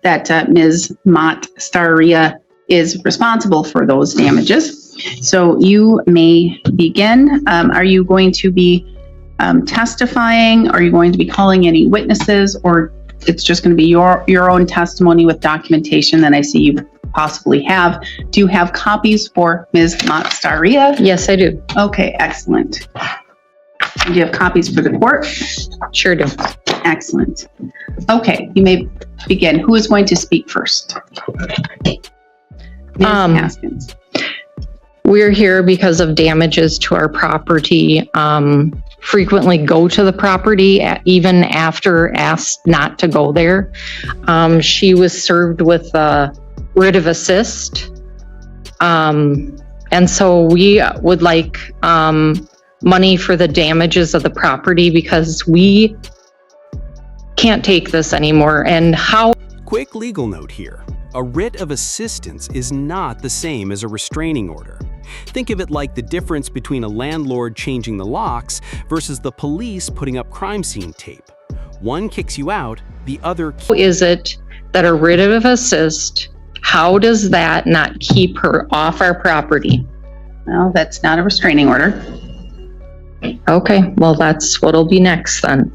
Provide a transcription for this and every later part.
that Ms. Mott is responsible for those damages. So you may begin. Are you going to be testifying? Are you going to be calling any witnesses, or it's just going to be your own testimony with documentation that I see you possibly have? Do you have copies for Ms. Mott? Yes, I do. Okay, excellent. Do you have copies for the court? Sure do. Excellent. Okay, you may begin. Who is going to speak first? Ms. Haskins. We're here because of damages to our property. Frequently go to the property even after asked not to go there. She was served with a writ of assist. And so we would like money for the damages of the property because we can't take this anymore. And how... Quick legal note here. A writ of assistance is not the same as a restraining order. Think of it like the difference between a landlord changing the locks versus the police putting up crime scene tape. One kicks you out, the other... Is it that a writ of assist, how does that not keep her off our property? Well, that's not a restraining order. Okay, well, that's what'll be next then.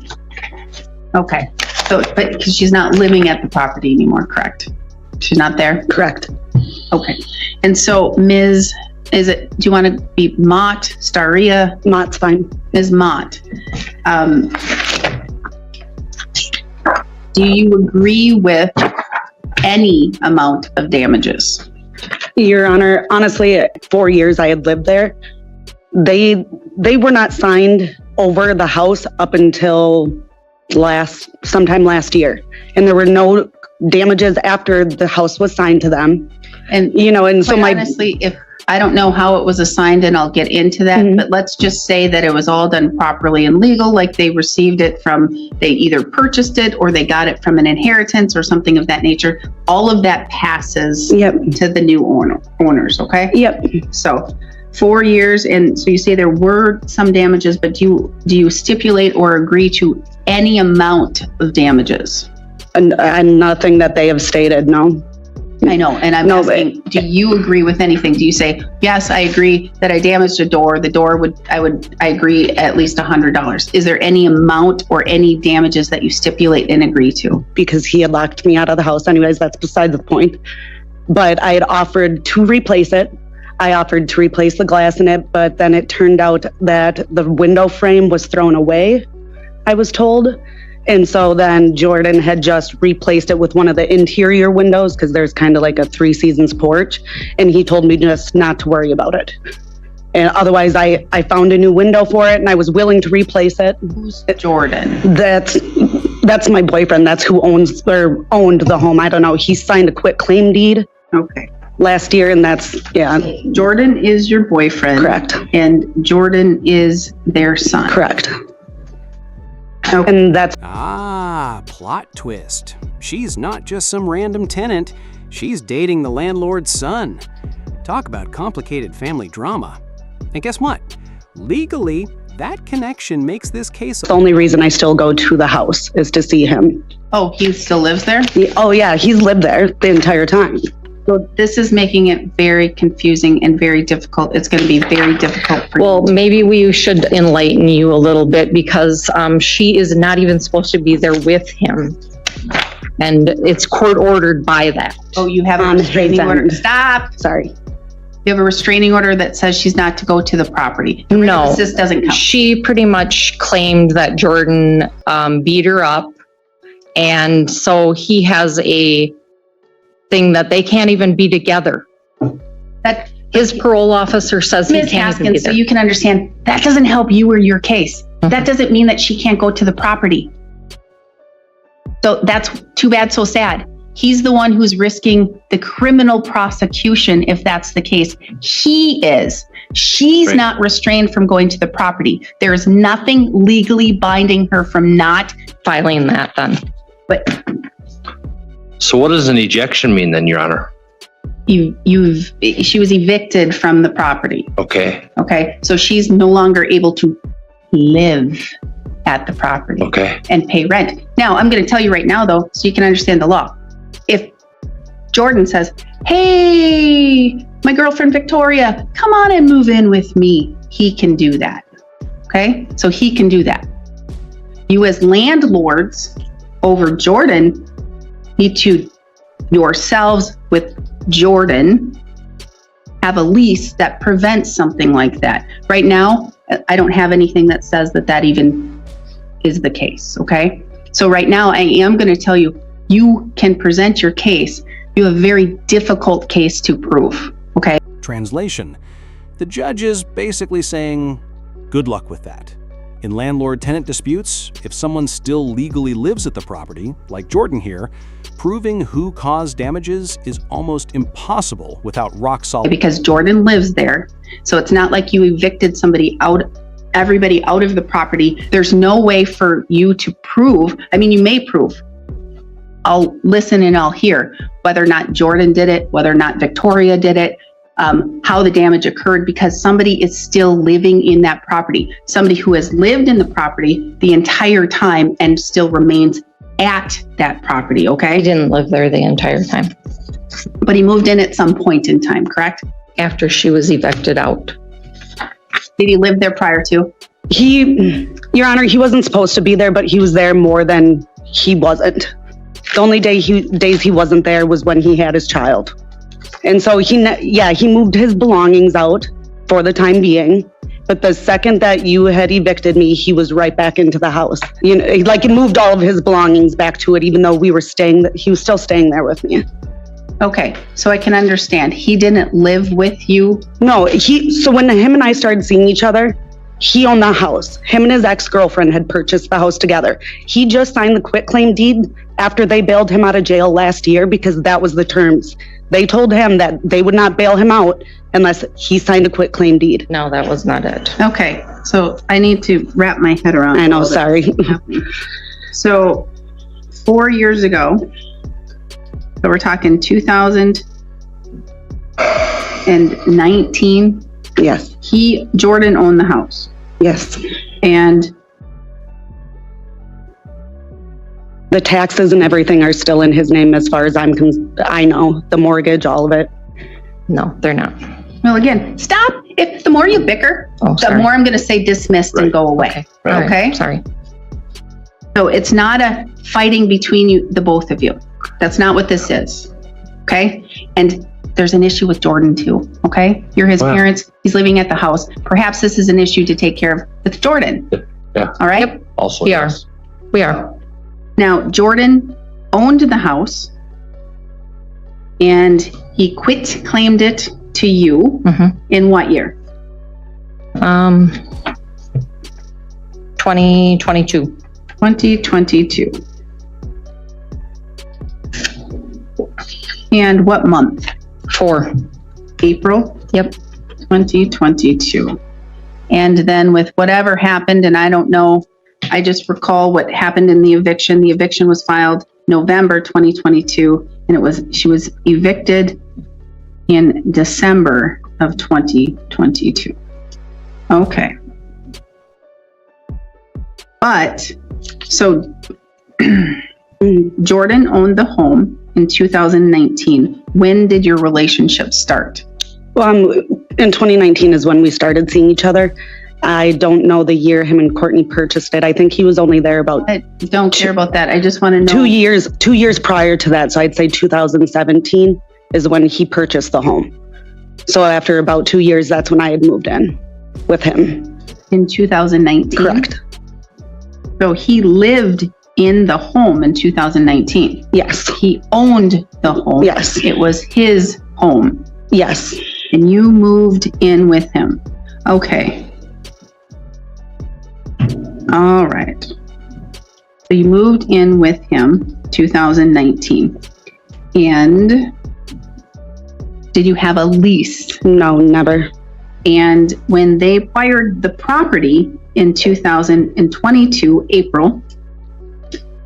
Okay, so, but because she's not living at the property anymore, correct? She's not there? Correct. Okay, and so Ms., do you want to be Mott, Mott's fine. Ms. Mott, do you agree with any amount of damages? Your Honor, honestly, 4 years I had lived there. They were not signed over the house up until sometime last year. And there were no damages after the house was signed to them. And, and so honestly, if I don't know how it was assigned, and I'll get into that, but let's just say that it was all done properly and legal, like they received it they either purchased it or they got it from an inheritance or something of that nature. All of that passes to the new owners, okay? Yep. So 4 years, and so you say there were some damages, but do you stipulate or agree to any amount of damages? And nothing that they have stated, no. I know, and I'm asking, do you agree with anything? Do you say, yes, I agree that I damaged a door. The door I agree at least $100. Is there any amount or any damages that you stipulate and agree to? Because he had locked me out of the house anyways, that's beside the point. But I had offered to replace it. I offered to replace the glass in it, but then it turned out that the window frame was thrown away, I was told. And so then Jordan had just replaced it with one of the interior windows because there's kind of like a 3 seasons porch. And he told me just not to worry about it. And otherwise I found a new window for it and I was willing to replace it. Who's Jordan? That's my boyfriend. That's who owned the home. I don't know. He signed a quitclaim deed. Okay. Last year, and Jordan is your boyfriend. Correct. And Jordan is their son. Correct. Okay. And that's... plot twist. She's not just some random tenant. She's dating the landlord's son. Talk about complicated family drama. And guess what? Legally, that connection makes this case... The only reason I still go to the house is to see him. Oh, he still lives there? Oh, yeah, he's lived there the entire time. So this is making it very confusing and very difficult. It's going to be very difficult for you. Well, maybe we should enlighten you a little bit because she is not even supposed to be there with him. And it's court ordered by that. Oh, you have a restraining order. Stop. Sorry. You have a restraining order that says she's not to go to the property. No. This doesn't count. She pretty much claimed that Jordan beat her up. And so he has a thing that they can't even be together. That his parole officer says he Ms. can't Haskins, even be there. so you can understand, that doesn't help you or your case. That doesn't mean that she can't go to the property. So that's too bad, so sad. He's the one who's risking the criminal prosecution if that's the case. He is. She's not restrained from going to the property. There is nothing legally binding her from not filing that then. But so what does an ejection mean then, Your Honor? she was evicted from the property. Okay. Okay. So she's no longer able to live at the property. Okay. And pay rent. Now, I'm going to tell you right now, though, so you can understand the law. if Jordan says, hey, my girlfriend Victoria, come on and move in with me, he can do that. Okay, so he can do that. You as landlords over Jordan need to yourselves with Jordan have a lease that prevents something like that. Right now, I don't have anything that says that that even is the case, okay? So right now, I am going to tell you, you can present your case. You have a very difficult case to prove, okay? Translation: the judge is basically saying, good luck with that. In landlord-tenant disputes, if someone still legally lives at the property, like Jordan here, proving who caused damages is almost impossible without rock-solid. Because Jordan lives there, so it's not like you evicted somebody out, everybody out of the property. There's no way for you to prove, I mean, you may prove, I'll listen and I'll hear whether or not Jordan did it, whether or not Victoria did it, how the damage occurred, because somebody is still living in that property. Somebody who has lived in the property the entire time and still remains at that property, He okay? didn't live there the entire time But he moved in at some point in time, correct? after she was evicted out. Did he live there prior to? Your Honor, he wasn't supposed to be there, but he was there more than he wasn't. The only days he wasn't there was when he had his child. And so he moved his belongings out for the time being. But the second that you had evicted me, he was right back into the house. You know, like he moved all of his belongings back to it, even though he was still staying there with me. Okay, so I can understand. He didn't live with you. No, so when him and I started seeing each other, he owned the house. Him and his ex-girlfriend had purchased the house together. He just signed the quitclaim deed after they bailed him out of jail last year because that was the terms. They told him that they would not bail him out unless he signed a quitclaim deed. No, that was not it. Okay, so I need to wrap my head around. I know, all that. sorry. So 4 years ago, so we're talking 2019, Yes, Jordan owned the house. yes. And The taxes and everything are still in his name as far as I know, the mortgage, all of it. No, they're not. well, again, stop. If the more you bicker, Oh, the sorry. more I'm going to say dismissed and go away. Okay. All right. Okay. Sorry. So it's not a fighting between you, the both of you. That's not what this is. Okay. And there's an issue with Jordan too. Okay. You're his Wow. parents. He's living at the house. Perhaps this is an issue to take care of with Jordan. Yeah. All right. Also, We are. yes. We are. Now, Jordan owned the house and he claimed it to you Mhm. in what year? 2022. 2022. And what month? 4. April? Yep. 2022. And then with whatever happened, and I don't know, I just recall what happened in the eviction. The eviction was filed November 2022, and she was evicted in December of 2022. Okay. But, so Jordan owned the home in 2019. When did your relationship start? In 2019 is when we started seeing each other. I don't know the year him and Courtney purchased it. I think he was only there about I don't care about that. I just want to know. 2 years prior to that. So I'd say 2017 is when he purchased the home. So after about 2 years, that's when I had moved in with him. In 2019? Correct. So he lived in the home in 2019. Yes. He owned the home. Yes. It was his home. Yes. And you moved in with him. Okay. All right. So you moved in with him 2019. And did you have a lease? No, never. And when they acquired the property in 2022, April,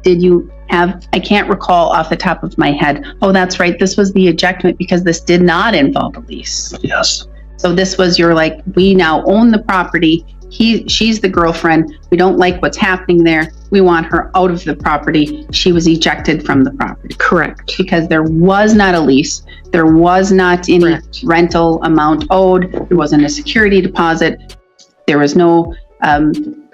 did you have, I can't recall off the top of my head. Oh, that's right. This was the ejectment because this did not involve a lease. Yes. So this was your we now own the property. she's the girlfriend. We don't like what's happening there. We want her out of the property. She was ejected from the property. Correct. Because there was not a lease. There was not any Correct. rental amount owed. There wasn't a security deposit. There was no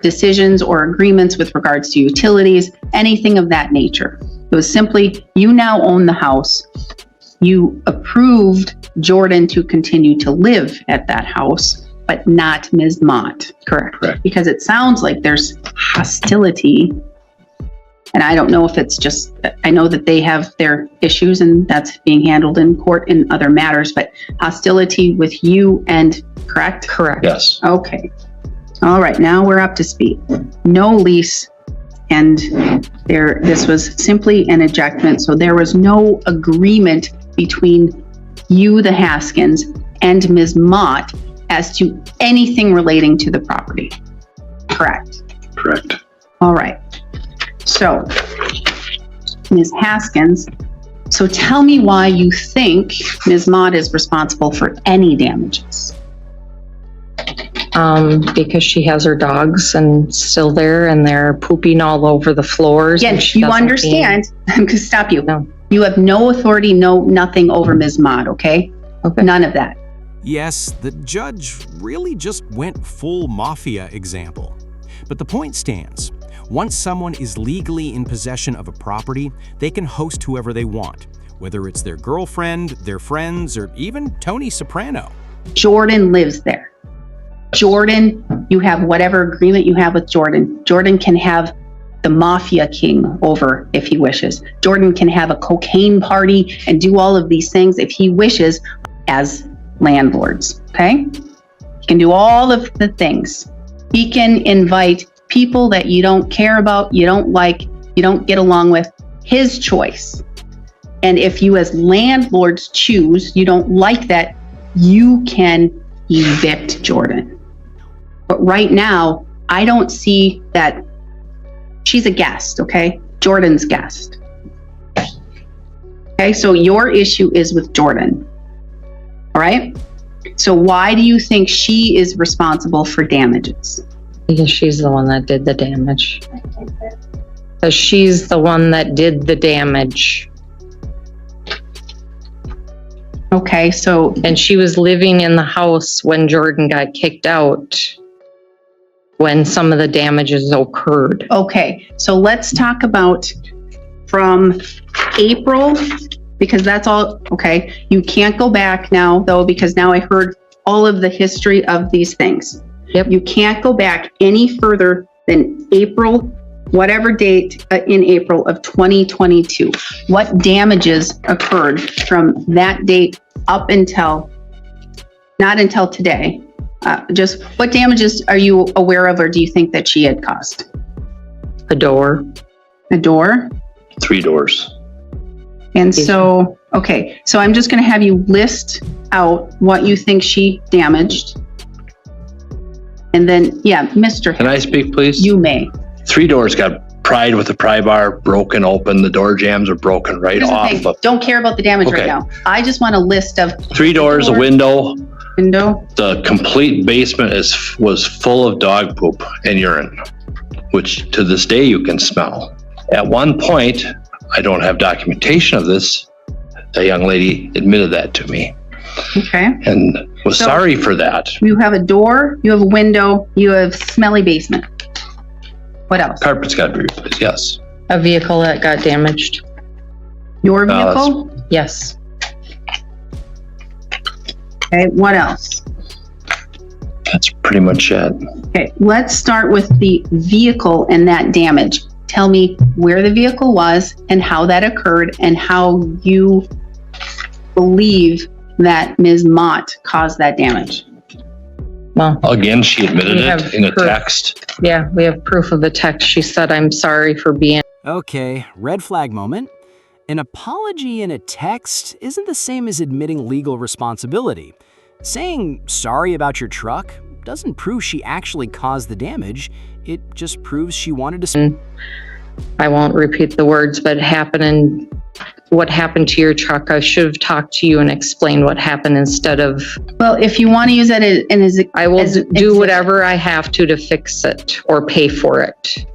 decisions or agreements with regards to utilities, anything of that nature. It was simply, you now own the house. You approved Jordan to continue to live at that house, but not Ms. Mott. Correct. Because it sounds like there's hostility. And I don't know if it's just, I know that they have their issues and that's being handled in court in other matters, but hostility with you and, correct? Correct. Yes. Okay. All right, now we're up to speed. No lease, and this was simply an ejectment, so there was no agreement between you, the Haskins, and Ms. Mott as to anything relating to the property. Correct? Correct. All right. So, Ms. Haskins, so tell me why you think Ms. Mott is responsible for any damages. Because she has her dogs and still there and they're pooping all over the floors. and Yes, she you doesn't understand. I'm going to stop you. No. You have no authority, nothing over Ms. Mott, okay? Okay. None of that. Yes, the judge really just went full mafia example. But the point stands. Once someone is legally in possession of a property, they can host whoever they want, whether it's their girlfriend, their friends, or even Tony Soprano. Jordan lives there. Jordan, you have whatever agreement you have with Jordan. Jordan can have the mafia king over if he wishes. Jordan can have a cocaine party and do all of these things if he wishes as landlords, okay? He can do all of the things. He can invite people that you don't care about, you don't like, you don't get along with, his choice. And if you as landlords choose, you don't like that, you can evict Jordan. But right now, I don't see that she's a guest, okay? Jordan's guest. Okay, so your issue is with Jordan, all right? So why do you think she is responsible for damages? Because she's the one that did the damage. Because she's the one that did the damage. Okay, so, And she was living in the house when Jordan got kicked out, when some of the damages occurred. okay, so let's talk about from April, because that's all, okay. You can't go back now though, because now I heard all of the history of these things. Yep. You can't go back any further than April, whatever date in April of 2022. What damages occurred from that date up until, not until today? Just what damages are you aware of or do you think that she had caused? A door. A door? 3 doors. And so, okay, so I'm just going to have you list out what you think she damaged. And then, yeah, Mr. Can I speak, please? You may. 3 doors got pried with a pry bar, broken open. The door jams are broken right Here's the off. thing, Of don't care about the damage right Okay. now. I just want a list of 3 doors, a door. window. window. The complete basement was full of dog poop and urine, which to this day you can smell. At one point, I don't have documentation of this. A young lady admitted that to me Okay. and was So- sorry for that. You have a door, you have a window, you have smelly basement. What else? Carpet's got to be replaced, yes. A vehicle that got damaged. Your vehicle? Yes. Okay, what else? That's pretty much it. Okay, let's start with the vehicle and that damage. Tell me where the vehicle was and how that occurred and how you believe that Ms. Mott caused that damage. Well, Again, she admitted We it have in a proof. text. yeah, we have proof of the text. She said, "I'm sorry for being." Okay, red flag moment. An apology in a text isn't the same as admitting legal responsibility. Saying sorry about your truck doesn't prove she actually caused the damage. It just proves she wanted to. I won't repeat the words, but it happened in what happened to your truck. I should have talked to you and explained what happened instead of, Well, if you want to use that as I will as do exhibit. whatever I have to fix it or pay for it.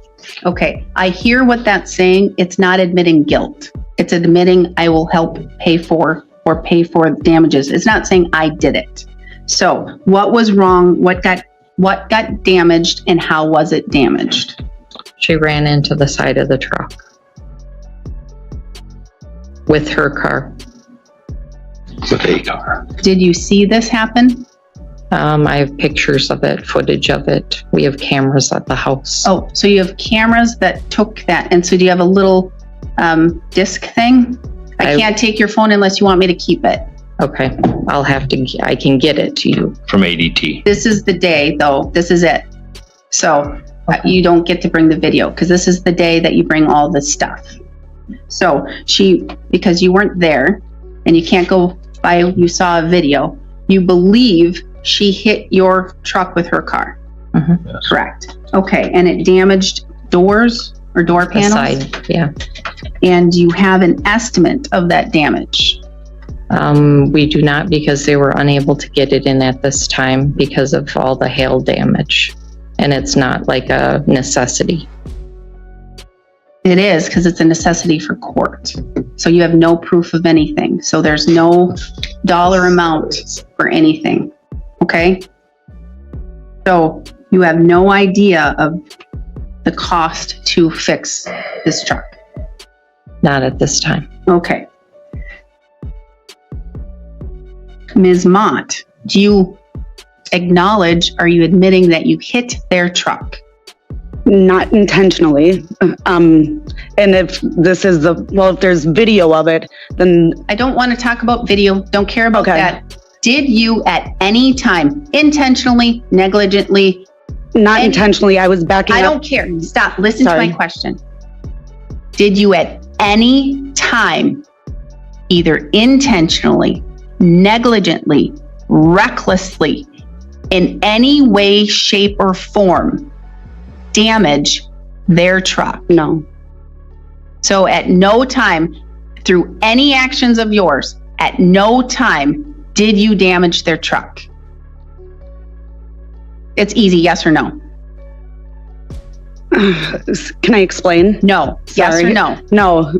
Okay, I hear what that's saying. It's not admitting guilt. It's admitting I will help pay for or pay for damages. It's not saying I did it. So what was wrong? What got damaged and how was it damaged? She ran into the side of the truck with her car. With a car. Did you see this happen? I have pictures of it, footage of it. We have cameras at the house. Oh, so you have cameras that took that. And so do you have a little disc thing? I can't take your phone unless you want me to keep it. Okay, I can get it to you. From ADT. This is the day though. This is it. So you don't get to bring the video because this is the day that you bring all this stuff. So because you weren't there and you can't go by, you saw a video, you believe she hit your truck with her car. Mhm. Yes. Correct. Okay, and it damaged doors or door The panels? side, yeah. And you have an estimate of that damage? We do not because they were unable to get it in at this time because of all the hail damage. And it's not like a necessity. It is, because it's a necessity for court. So you have no proof of anything. So there's no dollar amount for anything. Okay? So you have no idea of the cost to fix this truck. Not at this time. Okay. Ms. Mott, do you acknowledge, are you admitting that you hit their truck? Not intentionally. And if this is if there's video of it, then I don't want to talk about video. Don't care about Okay. that. Did you at any time, intentionally, negligently? not And- intentionally, I was backing I up. don't care. Stop. Listen Sorry. to my question. Did you at any time, either intentionally, negligently, recklessly, in any way, shape, or form, damage their truck? No, So at no time, through any actions of yours, at no time did you damage their truck? It's easy, yes or no? can I explain? No, yes or Sorry. no? No,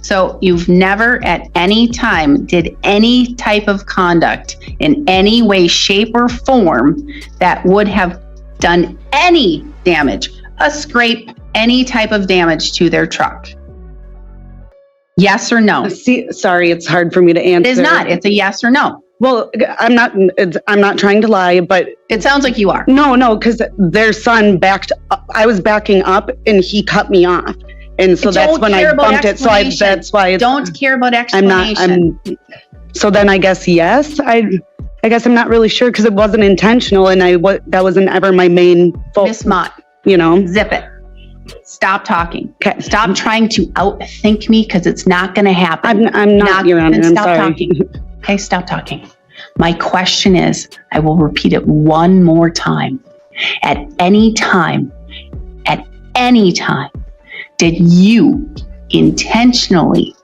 So you've never at any time did any type of conduct in any way, shape, or form that would have done any damage, a scrape, any type of damage to their truck? Yes or no? see, sorry, it's hard for me to answer. It is not. It's a yes or no. Well, I'm not trying to lie, but It sounds like you are. no, because their son backed up. I was backing up and he cut me off. And so that's Don't when care I about bumped it. So explanation. that's why it's, Don't care about I'm not, explanation. so then I guess, yes, I guess I'm not really sure because it wasn't intentional and that wasn't ever my main Miss focus, Mott, you know? zip it. Stop talking. Okay. Stop trying to outthink me because it's not going to happen. I'm not, Your Honor, then I'm stop sorry. talking. Okay, stop talking. My question is, I will repeat it one more time. At any time, did you intentionally,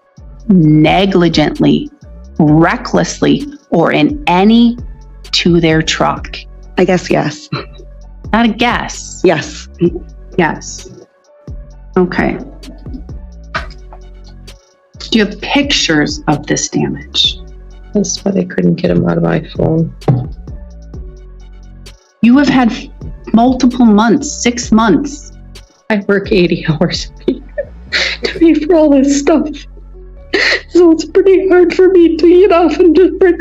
negligently, recklessly, or in any to their truck? I guess, yes. Not a guess. Yes. Yes. Okay. Do you have pictures of this damage? That's why they couldn't get them out of my phone. You have had multiple months, 6 months. I work 80 hours a week to pay for all this stuff. So it's pretty hard for me to get off and just break